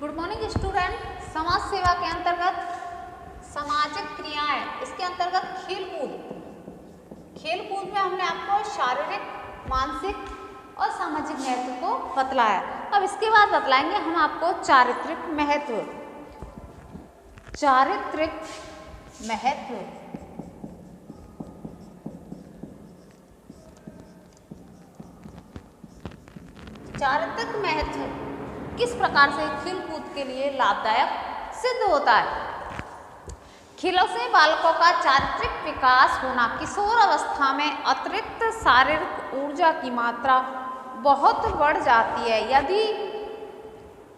Good morning student. समाज सेवा के अंतर्गत सामाजिक क्रियाएं, इसके अंतर्गत खेलकूद में हमने आपको शारीरिक, मानसिक और सामाजिक महत्व को बतलाया। अब इसके बाद बतलाएंगे हम आपको चारित्रिक महत्व। चारित्रिक महत्व चारित्रिक महत्व किस प्रकार से खेलकूद के लिए लाभदायक सिद्ध होता है। खेलों से बालकों का चारित्रिक विकास होना, किशोर अवस्था में अतिरिक्त शारीरिक ऊर्जा की मात्रा बहुत बढ़ जाती है। यदि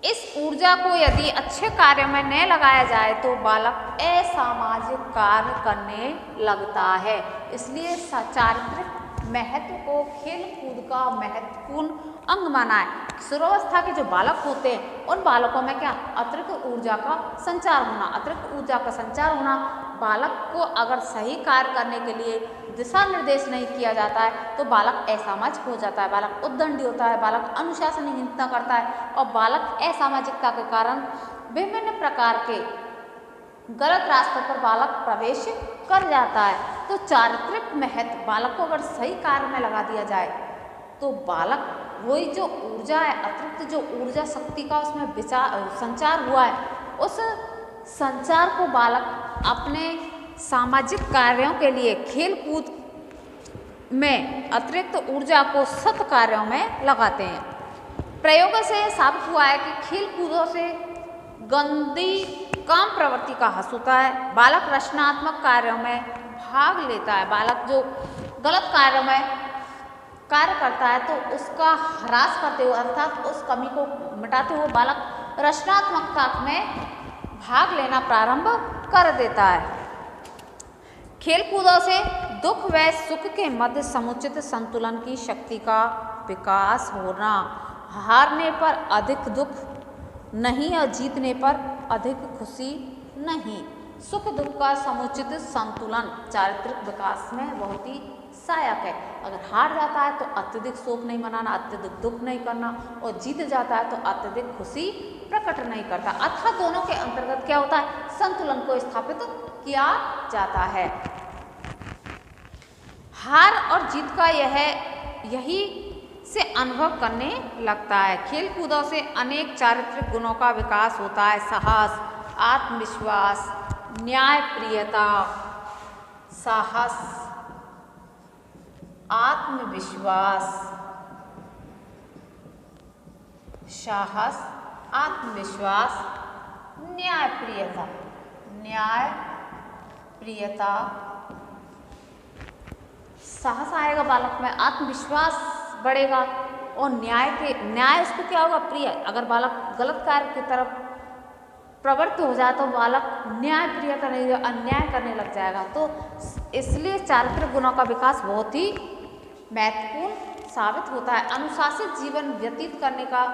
इस ऊर्जा को अच्छे कार्य में न लगाया जाए तो बालक असामाजिक कार्य करने लगता है। इसलिए चारित्रिक महत्व को खेल कूद का महत्वपूर्ण अंग माना है। किशोरावस्था के जो बालक होते हैं उन बालकों में क्या अतिरिक्त ऊर्जा का संचार होना, बालक को अगर सही कार्य करने के लिए दिशा निर्देश नहीं किया जाता है तो बालक असामाजिक हो जाता है, बालक उद्दंडी होता है, बालक अनुशासनहीनता करता है और बालक असामाजिकता के कारण विभिन्न प्रकार के गलत रास्ते पर बालक प्रवेश कर जाता है। तो चारित्रिक महत्व बालक को अगर सही कार्य में लगा दिया जाए तो बालक वही जो ऊर्जा है, अतिरिक्त जो ऊर्जा शक्ति का उसमें संचार हुआ है, उस संचार को बालक अपने सामाजिक कार्यों के लिए खेल कूद में अतिरिक्त ऊर्जा को सत् कार्यों में लगाते हैं। प्रयोगों से यह साबित हुआ है कि खेल कूदों से गंदी काम प्रवृत्ति का ह्रास होता है। बालक रचनात्मक कार्यों में भाग लेता है। बालक जो गलत कार्यों में कार्य करता है तो उसका ह्रास करते हुए अर्थात उस कमी को मिटाते हुए बालक रचनात्मकता में भाग लेना प्रारंभ कर देता है। खेल कूदों से दुख व सुख के मध्य समुचित संतुलन की शक्ति का विकास होना, हारने पर अधिक दुख नहीं और जीतने पर अधिक खुशी नहीं, सुख दुख का समुचित संतुलन चारित्रिक विकास में बहुत ही सहायक है। अगर हार जाता है तो अत्यधिक शोक नहीं मनाना, अत्यधिक दुख नहीं करना, और जीत जाता है तो अत्यधिक खुशी प्रकट नहीं करता, अर्थात दोनों के अंतर्गत क्या होता है, संतुलन को स्थापित किया जाता है। हार और जीत का यही से अनुभव करने लगता है। खेल कूदों से अनेक चारित्रिक गुणों का विकास होता है। साहस, आत्मविश्वास, न्यायप्रियता, साहस, आत्मविश्वास, न्यायप्रियता, साहस आएगा बालक में, आत्मविश्वास बढ़ेगा और न्याय उसको क्या होगा, प्रिय। अगर बालक गलत कार्य की तरफ प्रवृत्त हो जाए तो बालक न्याय प्रियता नहीं, अन्याय करने लग जाएगा। तो इसलिए चारित्रिक गुणों का विकास बहुत ही महत्वपूर्ण साबित होता है। अनुशासित जीवन व्यतीत करने का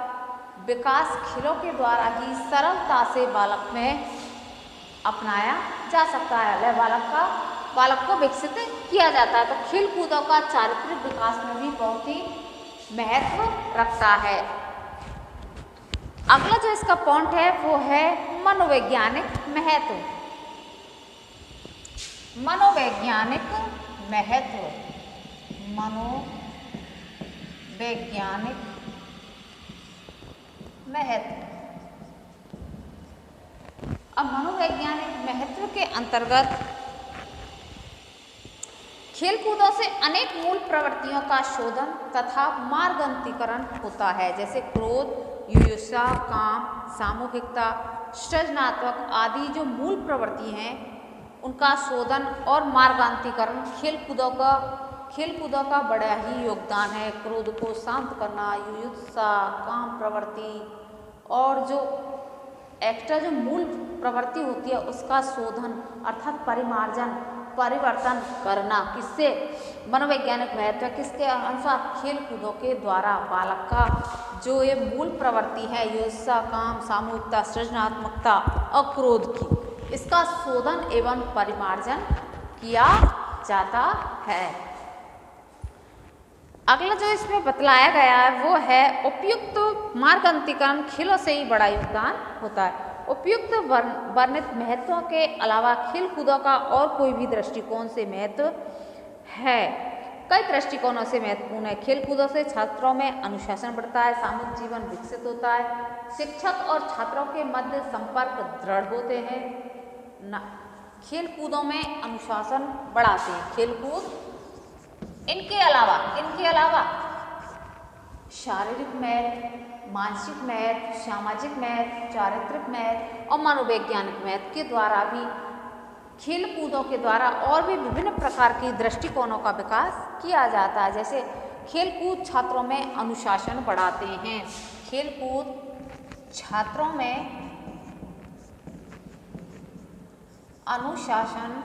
विकास खेलों के द्वारा ही सरलता से बालक में अपनाया जा सकता है। बालक को विकसित किया जाता है। तो खेल कूदों का चारित्रिक विकास में भी बहुत ही महत्व रखता है। अगला जो इसका पॉइंट है वो है मनोवैज्ञानिक महत्व। मनोवैज्ञानिक महत्व अब मनोवैज्ञानिक महत्व के अंतर्गत खेल कूदों से अनेक मूल प्रवृत्तियों का शोधन तथा मार्गांतरीकरण होता है, जैसे क्रोध, युयुत्सा, काम, सामूहिकता, सृजनात्मक आदि जो मूल प्रवृत्ति हैं उनका शोधन और मार्गांतरीकरण खेल कूदों का बड़ा ही योगदान है। क्रोध को शांत करना, युयुत्सा, काम प्रवृत्ति और जो एक्स्ट्रा जो मूल प्रवृत्ति होती है उसका शोधन अर्थात परिवर्तन करना, किससे, मनोवैज्ञानिक महत्व किसके अनुसार, खेल कूदों के द्वारा बालक का जो ये मूल प्रवृत्ति है युयुत्सा, काम, सामूहिकता, सृजनात्मकता और क्रोध की, इसका शोधन एवं परिमार्जन किया जाता है। अगला जो इसमें बतलाया गया है वो है उपयुक्त मार्गांतरीकरण खेलों से ही बड़ा योगदान होता है। उपयुक्त वर्णित महत्वों के अलावा खेल कूदों का और कोई भी दृष्टिकोण से महत्व है। कई दृष्टिकोणों से महत्वपूर्ण है। खेल कूदों से छात्रों में अनुशासन बढ़ता है, सामूहिक जीवन विकसित होता है, शिक्षक और छात्रों के मध्य संपर्क दृढ़ होते हैं। खेल कूदों में अनुशासन बढ़ाते हैं खेल कूद। इनके अलावा शारीरिक महत्व, मानसिक महत्व, सामाजिक महत्व, चारित्रिक महत्व और मनोवैज्ञानिक महत्व के द्वारा भी खेल कूदों के द्वारा और भी विभिन्न प्रकार की दृष्टिकोणों का विकास किया जाता है। जैसे खेल कूद छात्रों में अनुशासन बढ़ाते हैं। खेल कूद छात्रों में अनुशासन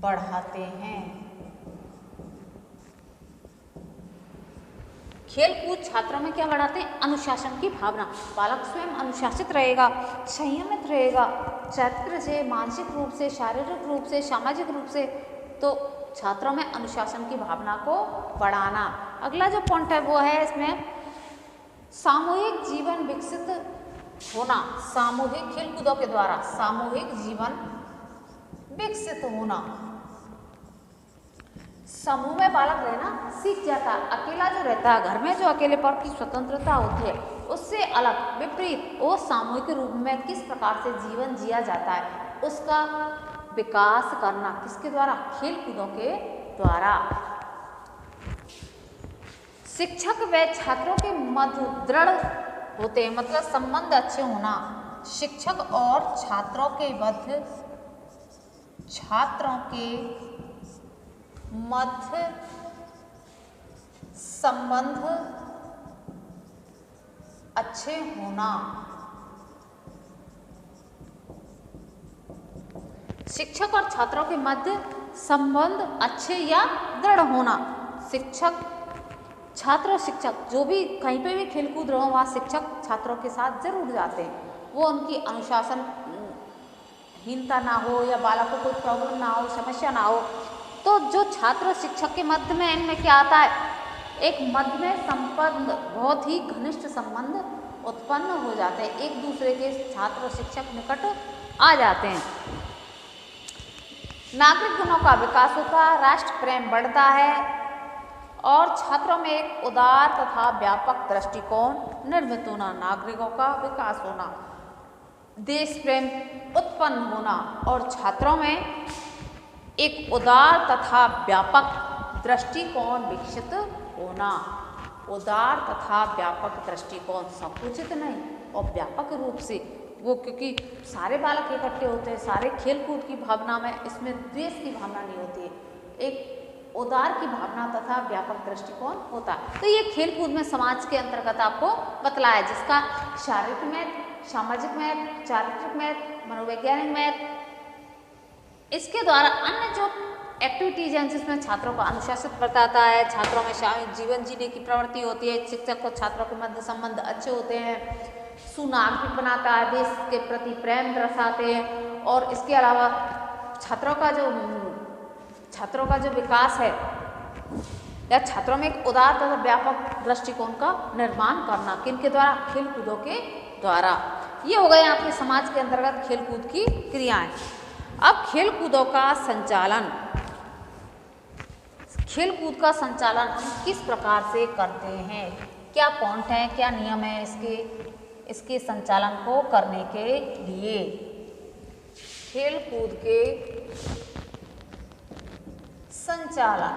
बढ़ाते हैं। खेल कूद छात्रों में क्या बढ़ाते हैं? अनुशासन की भावना। बालक स्वयं अनुशासित रहेगा, संयमित रहेगा, चारित्र से, मानसिक रूप से, शारीरिक रूप से, सामाजिक रूप से। तो छात्रों में अनुशासन की भावना को बढ़ाना। अगला जो पॉइंट है वो है इसमें सामूहिक जीवन विकसित होना। सामूहिक खेल कूदों के द्वारा सामूहिक जीवन विकसित होना। समूह में बालक रहना सीख जाता है। अकेला जो रहता है घर में, जो अकेलेपन की स्वतंत्रता होती है, उससे अलग विपरीत वो सामूहिक रूप में किस प्रकार से जीवन जिया जाता है उसका विकास करना किसके द्वारा? खेल कूदों के द्वारा। शिक्षक व छात्रों के मध्य दृढ़ होते हैं, मतलब संबंध अच्छे होना। शिक्षक और छात्रों के मध्य संबंध अच्छे होना। शिक्षक और छात्रों के मध्य संबंध अच्छे या दृढ़ होना। शिक्षक जो भी कहीं पे भी खेलकूद रहो वहाँ शिक्षक छात्रों के साथ जरूर जाते हैं। वो उनकी अनुशासन हीनता ना हो या बालक को कोई प्रॉब्लम ना हो, समस्या ना हो। तो जो छात्र और शिक्षक के मध्य में इनमें क्या आता है? एक मध्य में संबंध, बहुत ही घनिष्ठ संबंध उत्पन्न हो जाते हैं। एक दूसरे के छात्र और शिक्षक निकट आ जाते हैं। नागरिक गुणों का विकास होता है, राष्ट्र प्रेम बढ़ता है और छात्रों में एक उदार तथा व्यापक दृष्टिकोण निर्मित होना। नागरिकों का विकास होना, देश प्रेम उत्पन्न होना और छात्रों में एक उदार तथा व्यापक दृष्टिकोण विकसित होना। उदार तथा व्यापक दृष्टिकोण, संकुचित नहीं और व्यापक रूप से वो, क्योंकि सारे बालक इकट्ठे होते हैं, सारे खेल कूद की भावना में इसमें द्वेष की भावना नहीं होती है, एक उदार की भावना तथा व्यापक दृष्टिकोण होता है। तो ये खेल कूद में समाज के अंतर्गत आपको बतलाया, जिसका शारीरिक महत्व, सामाजिक महत्व, चारित्रिक महत्व, मनोवैज्ञानिक महत्व, इसके द्वारा अन्य जो एक्टिविटीज हैं जिसमें छात्रों को अनुशासित बताता है, छात्रों में शामिल जीवन जीने की प्रवृत्ति होती है, शिक्षक और छात्रों के मध्य संबंध अच्छे होते हैं, सुनागरिक बनाता है, देश के प्रति प्रेम दर्शाते हैं और इसके अलावा छात्रों का जो विकास है या छात्रों में एक उदार तथा व्यापक दृष्टिकोण का निर्माण करना। किनके द्वारा? खेल कूदों के द्वारा। ये हो गए आपके समाज के अंतर्गत खेल कूद की क्रियाएं। अब खेल कूदों का संचालन, खेल कूद का संचालन हम किस प्रकार से करते हैं, क्या पॉइंट है, क्या नियम है इसके संचालन को करने के लिए? खेल कूद के संचालन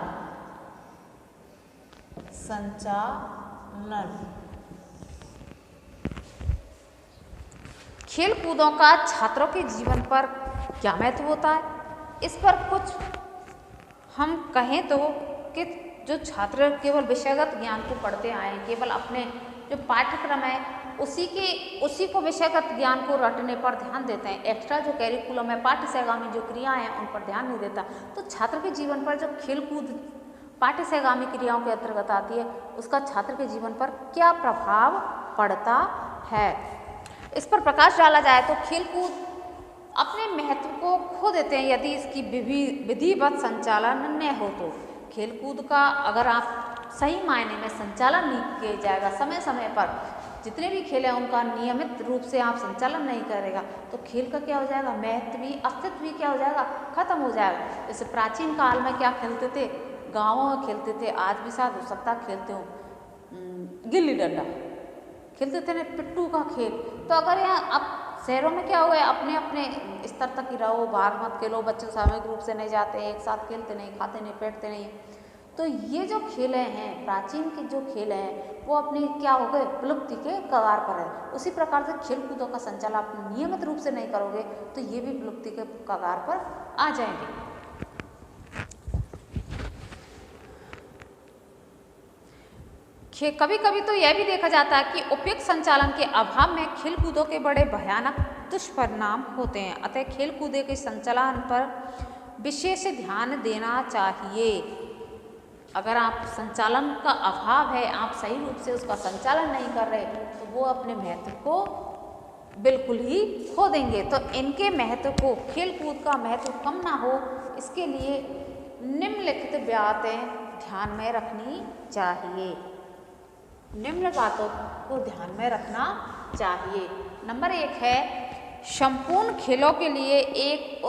खेल कूदों का छात्रों के जीवन पर क्या महत्व होता है, इस पर कुछ हम कहें तो कि जो छात्र केवल विषयगत ज्ञान को पढ़ते आए हैं, केवल अपने जो पाठ्यक्रम है उसी को विषयगत ज्ञान को रटने पर ध्यान देते हैं, एक्स्ट्रा जो कैरिकुलम है, पाठ्य सहगामी जो क्रियाएं हैं उन पर ध्यान नहीं देता। तो छात्र के जीवन पर जो खेल कूद पाठ्य सहगामी क्रियाओं के अंतर्गत आती है, उसका छात्र के जीवन पर क्या प्रभाव पड़ता है, इस पर प्रकाश डाला जाए तो खेल कूद अपने महत्व को खो देते हैं यदि इसकी विधिवत संचालन न हो तो। खेलकूद का अगर आप सही मायने में संचालन नहीं किया जाएगा, समय समय पर जितने भी खेल हैं उनका नियमित रूप से आप संचालन नहीं करेगा तो खेल का क्या हो जाएगा, महत्व भी, अस्तित्व भी क्या हो जाएगा, खत्म हो जाएगा। जैसे प्राचीन काल में क्या खेलते थे, गाँवों में खेलते थे, आज भी शायद हो सकता खेलते हो, गिल्ली डंडा खेलते थे ना, पिट्टू का खेल। तो अगर यहाँ अब शहरों में क्या हो गया, अपने अपने स्तर तक ही रहो, बाहर मत खेलो, बच्चे सामूहिक रूप से नहीं जाते, एक साथ खेलते नहीं, खाते नहीं, बैठते नहीं। तो ये जो खेलें हैं, प्राचीन के जो खेल हैं वो अपनी क्या हो गए, विलुप्ति के कगार पर है। उसी प्रकार से खेल कूदों का संचालन आप नियमित रूप से नहीं करोगे तो ये भी विलुप्ति के कगार पर आ जाएंगे। कभी कभी तो यह भी देखा जाता है कि उपयुक्त संचालन के अभाव में खेल कूदों के बड़े भयानक दुष्परिणाम होते हैं। अतः खेल कूदे के संचालन पर विशेष ध्यान देना चाहिए। अगर आप संचालन का अभाव है, आप सही रूप से उसका संचालन नहीं कर रहे तो वो अपने महत्व को बिल्कुल ही खो देंगे। तो इनके महत्व को, खेल कूद का महत्व कम ना हो इसके लिए निम्नलिखित बातें ध्यान में रखनी चाहिए। निम्न बातों को ध्यान में रखना चाहिए। नंबर 1 है, संपूर्ण खेलों के लिए एक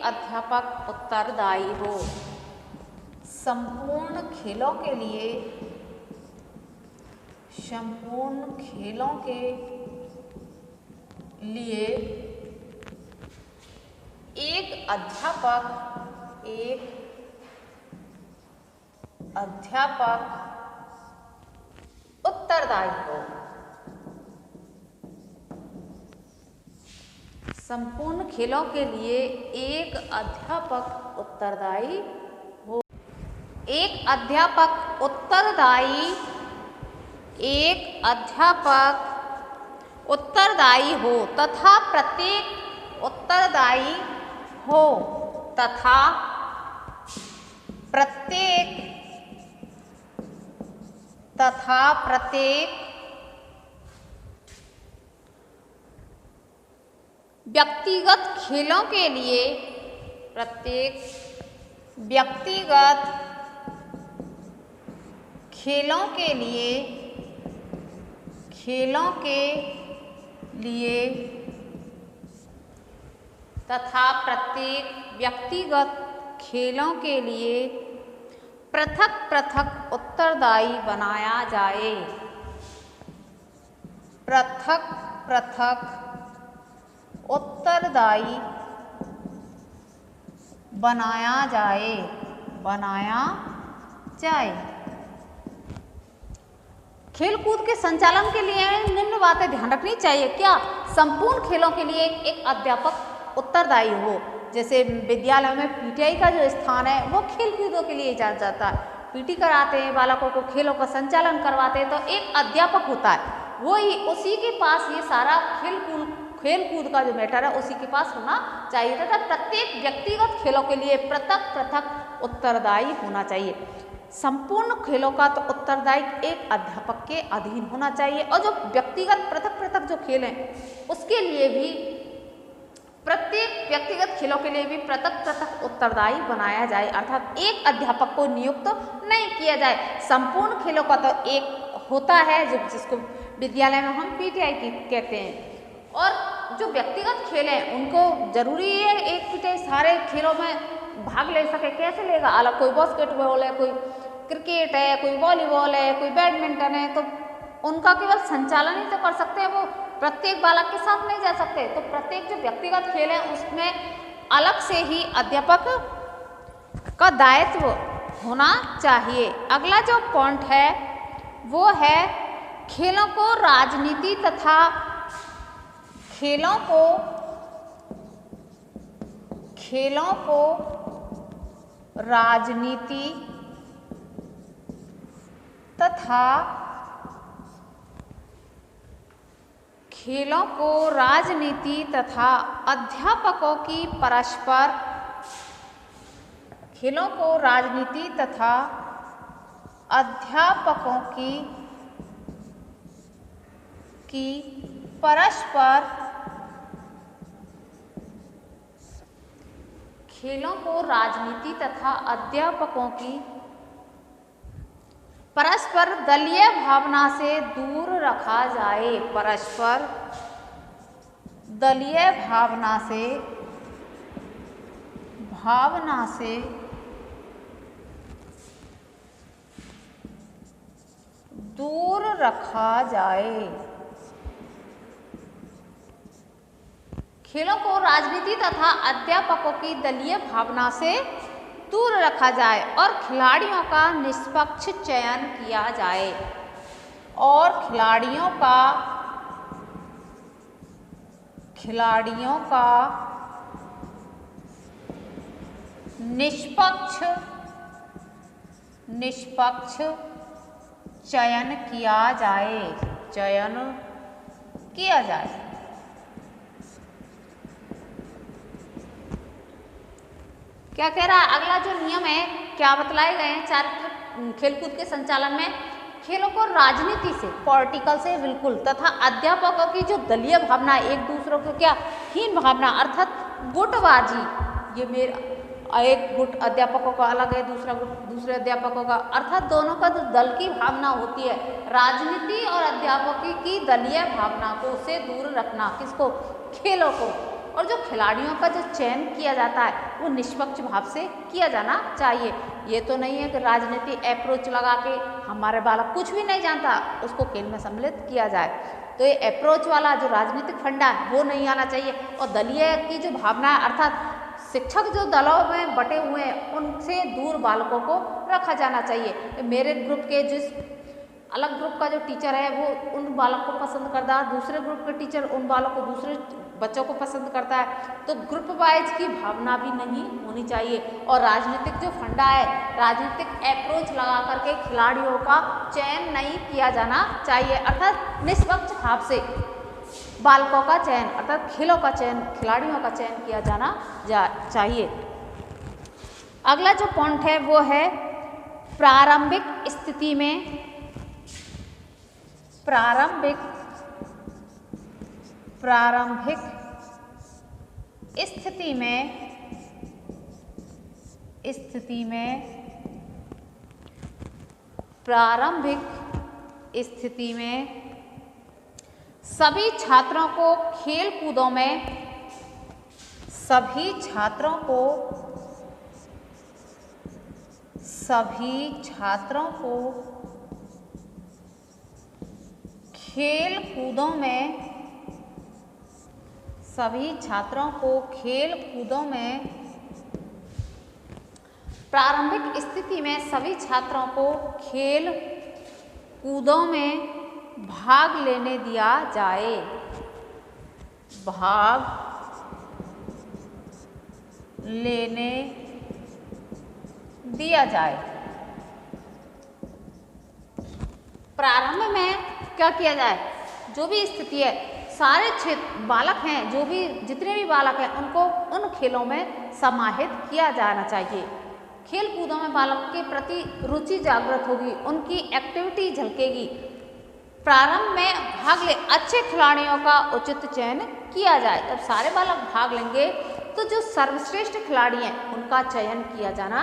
अध्यापक उत्तरदायी हो। संपूर्ण खेलों के लिए एक अध्यापक उत्तरदायी हो। संपूर्ण खेलों के लिए एक अध्यापक उत्तरदायी हो। एक अध्यापक उत्तरदायी हो तथा प्रत्येक व्यक्तिगत खेलों के लिए पृथक पृथक उत्तरदायी बनाया जाए। खेलकूद के संचालन के लिए निम्न बातें ध्यान रखनी चाहिए। क्या? संपूर्ण खेलों के लिए एक अध्यापक उत्तरदायी हो। जैसे विद्यालय में पीटीआई का जो स्थान है वो खेल कूदों के लिए जाना जाता है। पीटी कराते हैं, बालकों को खेलों का संचालन करवाते हैं, तो एक अध्यापक होता है, वो ही उसी के पास ये सारा खेल कूद का जो मैटर है उसी के पास होना चाहिए तथा प्रत्येक व्यक्तिगत खेलों के लिए पृथक पृथक उत्तरदायी होना चाहिए। संपूर्ण खेलों का तो उत्तरदायी एक अध्यापक के अधीन होना चाहिए और जो व्यक्तिगत पृथक पृथक जो खेल हैं उसके लिए भी, प्रत्येक व्यक्तिगत खेलों के लिए भी पृथक पृथक उत्तरदायी बनाया जाए, अर्थात एक अध्यापक को नियुक्त नहीं किया जाए। संपूर्ण खेलों का तो एक होता है जिसको विद्यालय में हम पीटीआई कहते हैं, और जो व्यक्तिगत खेल हैं उनको जरूरी है एक पीटीआई सारे खेलों में भाग ले सके। कैसे लेगा? अलग कोई बास्केटबॉल है, कोई क्रिकेट है, कोई वॉलीबॉल है, कोई बैडमिंटन है, तो उनका केवल संचालन ही तो कर सकते हैं, वो प्रत्येक बालक के साथ नहीं जा सकते। तो प्रत्येक जो व्यक्तिगत खेल है उसमें अलग से ही अध्यापक का दायित्व होना चाहिए। अगला जो पॉइंट है वो है खेलों को राजनीति तथा अध्यापकों की परस्पर खेलों को राजनीति तथा अध्यापकों की परस्पर दलीय भावना से दूर रखा जाए। परस्पर दलीय भावना से दूर रखा जाए। खेलों को राजनीति तथा अध्यापकों की दलीय भावना से दूर रखा जाए और खिलाड़ियों का निष्पक्ष चयन किया जाए। और खिलाड़ियों का निष्पक्ष चयन किया जाए। क्या कह रहा है अगला जो नियम है, क्या बतलाए गए हैं चारित्रिक खेलकूद के संचालन में? खेलों को राजनीति से, पॉलिटिकल से बिल्कुल, तथा अध्यापकों की जो दलीय भावना, एक दूसरों को क्या हीन भावना अर्थात गुटबाजी, ये मेरा एक गुट अध्यापकों का अलग है, दूसरा गुट दूसरे अध्यापकों का, अर्थात दोनों का जो दल की भावना होती है, राजनीति और अध्यापकों की दलीय भावना को से दूर रखना। किसको? खेलों को। और जो खिलाड़ियों का जो चयन किया जाता है वो निष्पक्ष भाव से किया जाना चाहिए। ये तो नहीं है कि राजनीति अप्रोच लगा के हमारे बालक कुछ भी नहीं जानता उसको खेल में सम्मिलित किया जाए। तो ये अप्रोच वाला जो राजनीतिक फंडा है वो नहीं आना चाहिए। और दलीय की जो भावना है अर्थात शिक्षक जो दलों में बटे हुए हैं उनसे दूर बालकों को रखा जाना चाहिए। मेरे ग्रुप के जिस अलग ग्रुप का जो टीचर है वो उन बालक को पसंद करता है, दूसरे ग्रुप के टीचर उन बालक को दूसरे बच्चों को पसंद करता है। तो ग्रुप वाइज की भावना भी नहीं होनी चाहिए। और राजनीतिक जो फंडा है, राजनीतिक अप्रोच लगा करके खिलाड़ियों का चयन नहीं किया जाना चाहिए। अर्थात निष्पक्ष भाव से बालकों का चयन अर्थात खेलों का चयन, खिलाड़ियों का चयन किया जाना चाहिए। अगला जो पॉइंट है वो है प्रारंभिक स्थिति में सभी छात्रों को खेल कूदों में प्रारंभिक स्थिति में सभी छात्रों को खेल कूदों में भाग लेने दिया जाए। प्रारंभ में क्या किया जाए? जो भी स्थिति है, सारे बालक हैं, जो भी जितने भी बालक हैं उनको उन खेलों में समाहित किया जाना चाहिए। खेल कूदों में बालक के प्रति रुचि जागृत होगी, उनकी एक्टिविटी झलकेगी। प्रारंभ में अच्छे खिलाड़ियों का उचित चयन किया जाए। जब सारे बालक भाग लेंगे तो जो सर्वश्रेष्ठ खिलाड़ी हैं उनका चयन किया जाना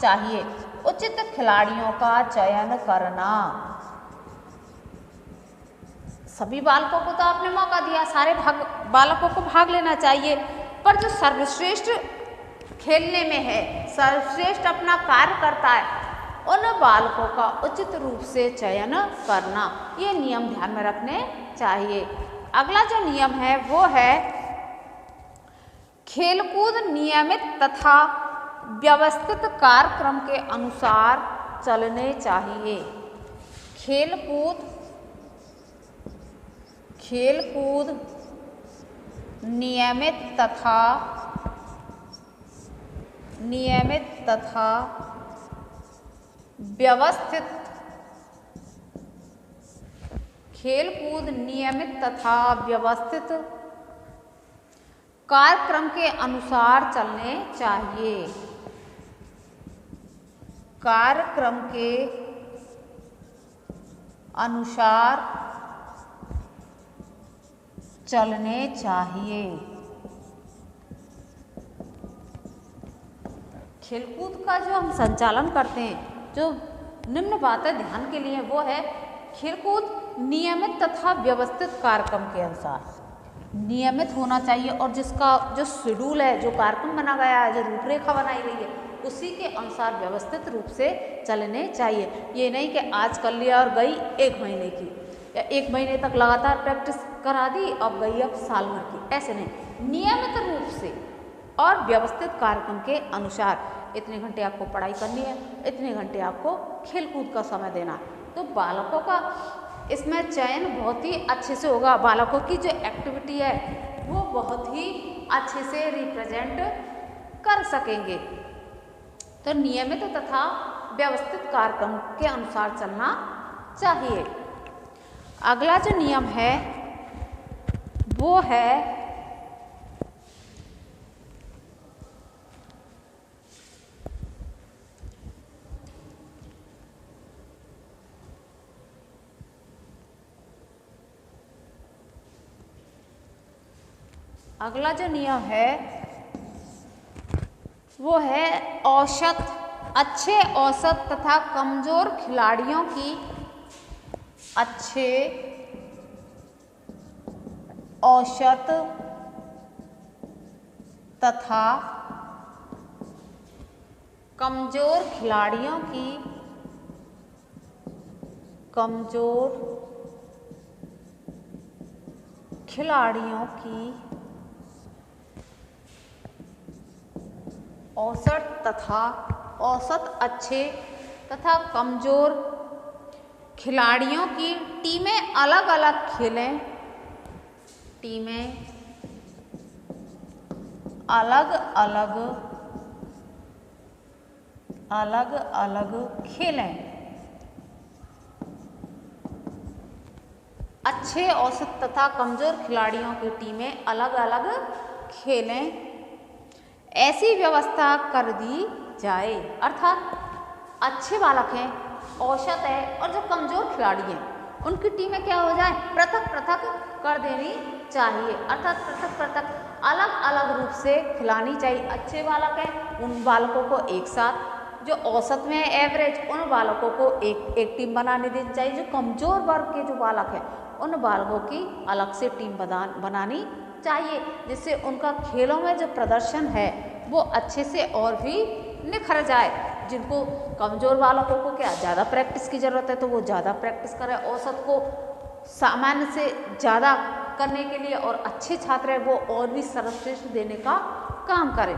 चाहिए। उचित खिलाड़ियों का चयन करना। सभी बालकों को तो आपने मौका दिया, सारे बालकों को भाग लेना चाहिए, पर जो सर्वश्रेष्ठ खेलने में है, सर्वश्रेष्ठ अपना कार्य करता है, उन बालकों का उचित रूप से चयन करना, ये नियम ध्यान में रखने चाहिए। अगला जो नियम है वो है खेलकूद नियमित तथा व्यवस्थित कार्यक्रम के अनुसार चलने चाहिए। खेलकूद नियमित तथा व्यवस्थित कार्यक्रम के अनुसार चलने चाहिए। कार्यक्रम के अनुसार चलने चाहिए। खेलकूद का जो हम संचालन करते हैं, जो निम्न बातें ध्यान के लिए वो है खेलकूद नियमित तथा व्यवस्थित कार्यक्रम के अनुसार नियमित होना चाहिए और जिसका जो शेड्यूल है, जो कार्यक्रम बना गया है, जो रूपरेखा बनाई गई है, उसी के अनुसार व्यवस्थित रूप से चलने चाहिए। ये नहीं कि आज कर लिया और गई 1 महीने की, या 1 महीने तक लगातार प्रैक्टिस करा दी अब गई अब साल भर की, ऐसे नहीं। नियमित रूप से और व्यवस्थित कार्यक्रम के अनुसार इतने घंटे आपको पढ़ाई करनी है, इतने घंटे आपको खेलकूद का समय देना है। तो बालकों का इसमें चयन बहुत ही अच्छे से होगा। बालकों की जो एक्टिविटी है वो बहुत ही अच्छे से रिप्रेजेंट कर सकेंगे। तो नियमित तथा व्यवस्थित कार्यक्रम के अनुसार चलना चाहिए। अगला जो नियम है वो है वो है औसत, अच्छे औसत तथा कमजोर खिलाड़ियों की अच्छे औसत तथा कमजोर खिलाड़ियों की औसत अच्छे तथा कमजोर खिलाड़ियों की टीमें अलग अलग खेलें, अलग अलग खेलें। अच्छे औसत तथा कमजोर खिलाड़ियों की टीमें अलग अलग खेलें, ऐसी व्यवस्था कर दी जाए। अर्थात अच्छे बालक हैं, औसत है और जो कमजोर खिलाड़ी हैं उनकी टीमें क्या हो जाए, पृथक पृथक कर देनी चाहिए। अर्थात पृथक पृथक अलग अलग रूप से खिलानी चाहिए। अच्छे बालक हैं उन बालकों को एक साथ, जो औसत में एवरेज उन बालकों को एक टीम बनाने देनी चाहिए। जो कमजोर वर्ग के जो बालक हैं उन बालकों की अलग से टीम बनानी चाहिए, जिससे उनका खेलों में जो प्रदर्शन है वो अच्छे से और भी निखर जाए। जिनको कमजोर बालकों को क्या ज़्यादा प्रैक्टिस की ज़रूरत है तो वो ज़्यादा प्रैक्टिस करें, औसत को सामान्य से ज़्यादा करने के लिए, और अच्छे छात्र हैं वो और भी सर्वश्रेष्ठ देने का काम करें।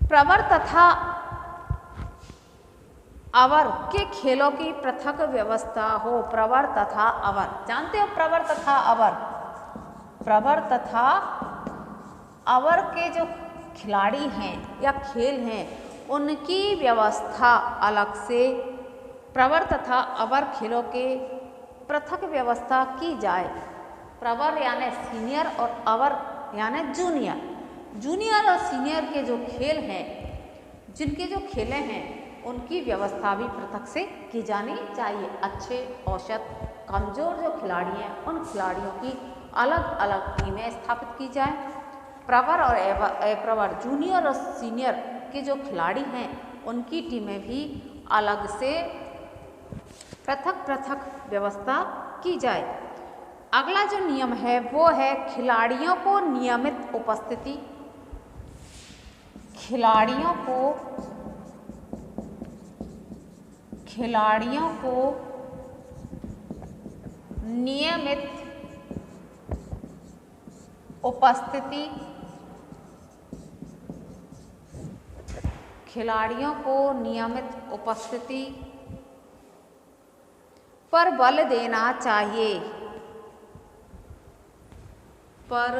प्रवर तथा अवर के खेलों की पृथक व्यवस्था हो। प्रवर तथा अवर, जानते हो प्रवर तथा अवर? प्रवर तथा अवर के जो खिलाड़ी हैं या खेल हैं उनकी व्यवस्था अलग से, प्रवर तथा अवर खेलों के पृथक व्यवस्था की जाए। प्रवर यानी सीनियर और अवर यानी जूनियर। जूनियर और सीनियर के जो खेल हैं, जिनके जो खेलें हैं उनकी व्यवस्था भी पृथक से की जानी चाहिए। अच्छे औसत कमजोर जो खिलाड़ी हैं उन खिलाड़ियों की अलग अलग टीमें स्थापित की जाए। प्रवर और अप्रवर, जूनियर और सीनियर के जो खिलाड़ी हैं उनकी टीमें भी अलग से पृथक पृथक व्यवस्था की जाए। अगला जो नियम है वो है खिलाड़ियों को नियमित उपस्थिति। खिलाड़ियों को नियमित उपस्थिति, खिलाड़ियों को नियमित उपस्थिति पर बल देना चाहिए। पर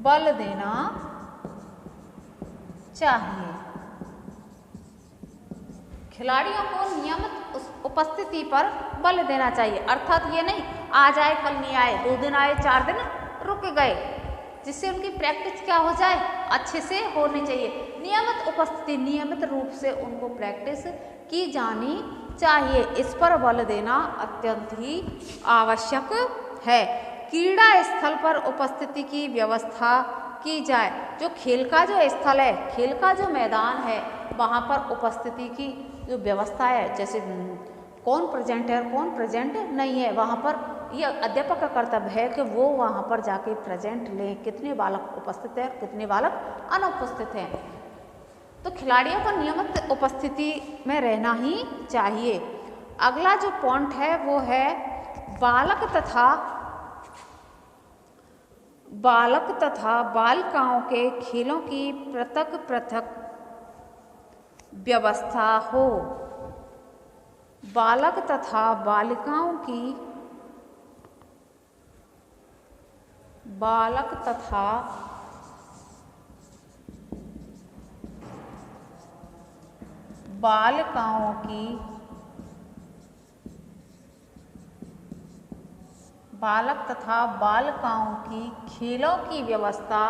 बल देना चाहिए। खिलाड़ियों को नियमित उपस्थिति पर बल देना चाहिए। अर्थात ये नहीं आज आए कल नहीं आए, 2 दिन आए 4 दिन रुक गए, जिससे उनकी प्रैक्टिस क्या हो जाए, अच्छे से होनी चाहिए। नियमित उपस्थिति, नियमित रूप से उनको प्रैक्टिस की जानी चाहिए। इस पर बल देना अत्यंत ही आवश्यक है। क्रीड़ा स्थल पर उपस्थिति की व्यवस्था की जाए। जो खेल का जो स्थल है, खेल का जो मैदान है, वहाँ पर उपस्थिति की जो व्यवस्था है, जैसे कौन प्रेजेंट है और कौन प्रेजेंट नहीं है, वहाँ पर यह अध्यापक का कर्तव्य है कि वो वहाँ पर जाके प्रेजेंट लें, कितने बालक उपस्थित हैं और कितने बालक अनुपस्थित हैं। तो खिलाड़ियों को नियमित उपस्थिति में रहना ही चाहिए। अगला जो पॉइंट है वो है बालक तथा बालिकाओं के खेलों की पृथक पृथक व्यवस्था हो। बालक तथा बालिकाओं की बालक तथा बालिकाओं की खेलों की व्यवस्था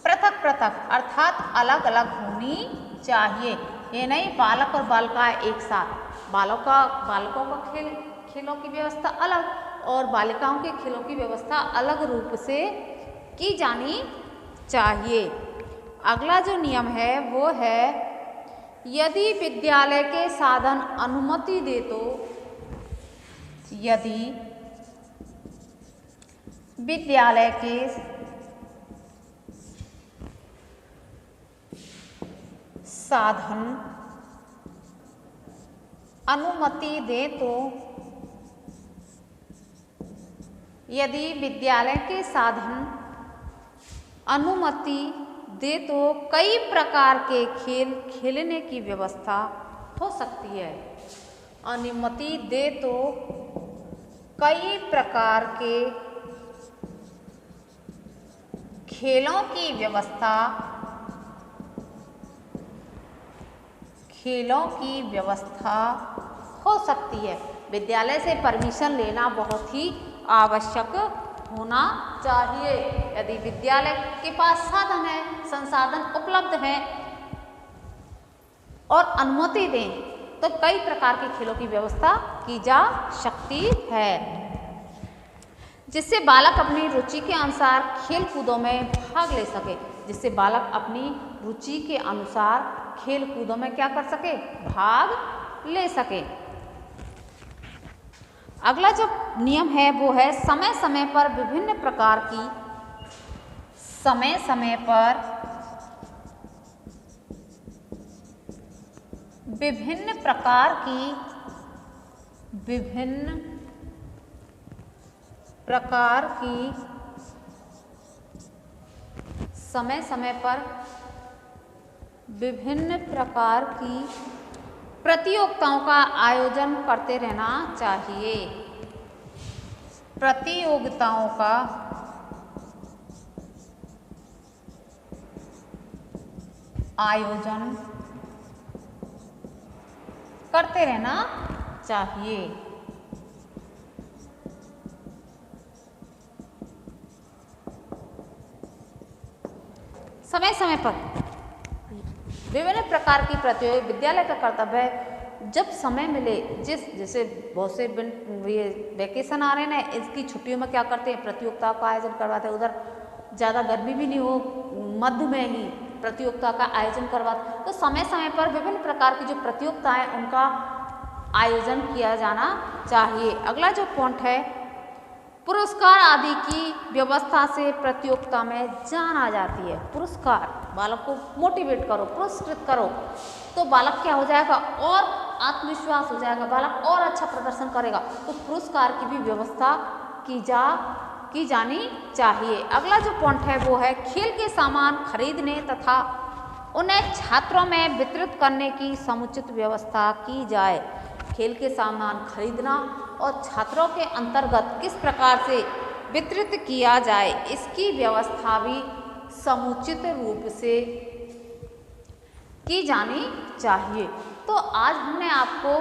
पृथक पृथक अर्थात अलग अलग होनी चाहिए। ये नहीं बालक और बालिकाएं एक साथ, बालकों का खेलों की व्यवस्था अलग और बालिकाओं के खेलों की व्यवस्था अलग रूप से की जानी चाहिए। अगला जो नियम है वो है यदि विद्यालय के साधन अनुमति दे तो, यदि विद्यालय के साधन अनुमति दे तो, यदि विद्यालय के साधन अनुमति दे तो कई प्रकार के खेल खेलने की व्यवस्था हो सकती है। अनुमति दे तो कई प्रकार के खेलों की व्यवस्था हो सकती है। विद्यालय से परमिशन लेना बहुत ही आवश्यक होना चाहिए। यदि विद्यालय के पास साधन है, संसाधन उपलब्ध हैं और अनुमति दें तो कई प्रकार के खेलों की व्यवस्था की जा सकती है, जिससे बालक अपनी रुचि के अनुसार खेल कूदों में भाग ले सके, जिससे बालक अपनी रुचि के अनुसार खेल कूदों में क्या कर सके, भाग ले सके। अगला जो नियम है वो है समय समय पर विभिन्न प्रकार की प्रतियोगिताओं का आयोजन करते रहना चाहिए। प्रतियोगिताओं का आयोजन करते रहना चाहिए। समय समय पर विभिन्न प्रकार की प्रतियोगिता विद्यालय का कर्तव्य है, जब समय मिले, जैसे बहुत से ये वैकेशन आ रहे हैं ना, इसकी छुट्टियों में क्या करते हैं, प्रतियोगिता का आयोजन करवाते हैं। उधर ज़्यादा गर्मी भी नहीं हो, मध्य में ही प्रतियोगिता का आयोजन करवाते, तो समय समय पर विभिन्न प्रकार की जो प्रतियोगिताएं उनका आयोजन किया जाना चाहिए। अगला जो पॉइंट है पुरस्कार आदि की व्यवस्था से प्रतियोगिता में जान आ जाती है। पुरस्कार, बालक को मोटिवेट करो, पुरस्कृत करो तो बालक क्या हो जाएगा, और आत्मविश्वास हो जाएगा, बालक और अच्छा प्रदर्शन करेगा। तो पुरस्कार की भी व्यवस्था की जानी चाहिए। अगला जो पॉइंट है वो है खेल के सामान खरीदने तथा उन्हें छात्रों में वितरित करने की समुचित व्यवस्था की जाए। खेल के सामान खरीदना और छात्रों के अंतर्गत किस प्रकार से वितरित किया जाए, इसकी व्यवस्था भी समुचित रूप से की जानी चाहिए। तो आज हमने आपको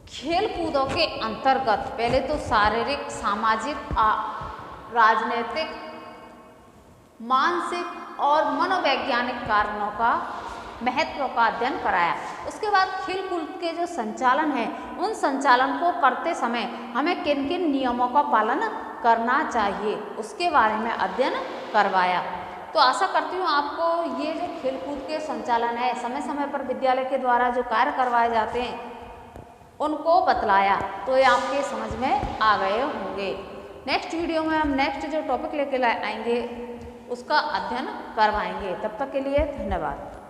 खेल कूदों के अंतर्गत पहले तो शारीरिक, सामाजिक, राजनीतिक, मानसिक और मनोवैज्ञानिक कारणों का महत्व का अध्ययन कराया। उसके बाद खेल कूद के जो संचालन है उन संचालन को करते समय हमें किन किन नियमों का पालन करना चाहिए उसके बारे में अध्ययन करवाया। तो आशा करती हूँ आपको ये जो खेल कूद के संचालन है समय समय पर विद्यालय के द्वारा जो कार्य करवाए जाते हैं उनको बतलाया, तो ये आपके समझ में आ गए होंगे। नेक्स्ट वीडियो में हम नेक्स्ट जो टॉपिक लेके आएंगे उसका अध्ययन करवाएंगे। तब तक के लिए धन्यवाद।